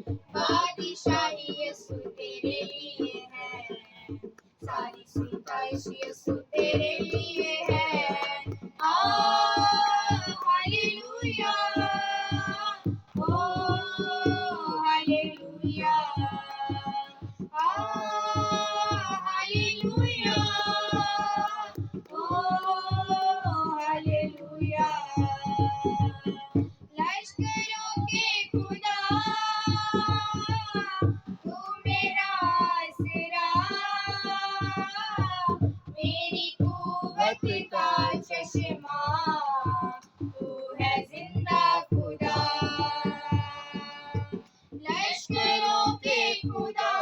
बादशाही यीशु तेरे लिए है, सारी सिफारिश यीशु तेरे लिए है। हालेलुया, ओ हालेलुया, हालेलुया, ओ हालेलुया। लश्करों के खुदा तू मेरा आसरा, मेरी कुव्वत का चश्मा, तू है जिंदा खुदा। लश्करों के खुदा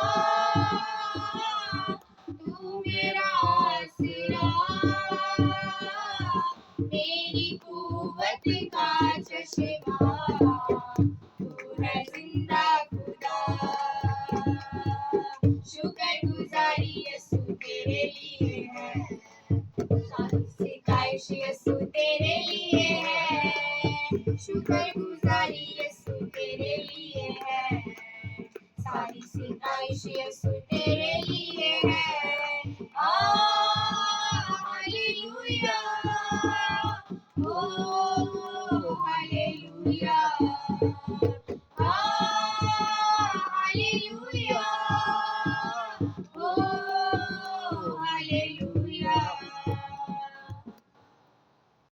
तू मेरा आसरा, मेरी कुव्वत का चश्मा, तू है जिंदा खुदा। शुक्रगुजारी यीशु तेरे लिए है, सारी सिफारिश यीशु तेरे लिए है। शुक्रगुजारी यीशु तेरे लिए है, सारी सिफारिश यीशु तेरे लिए है। हालेलुया, ओ हालेलुया, हालेलुया।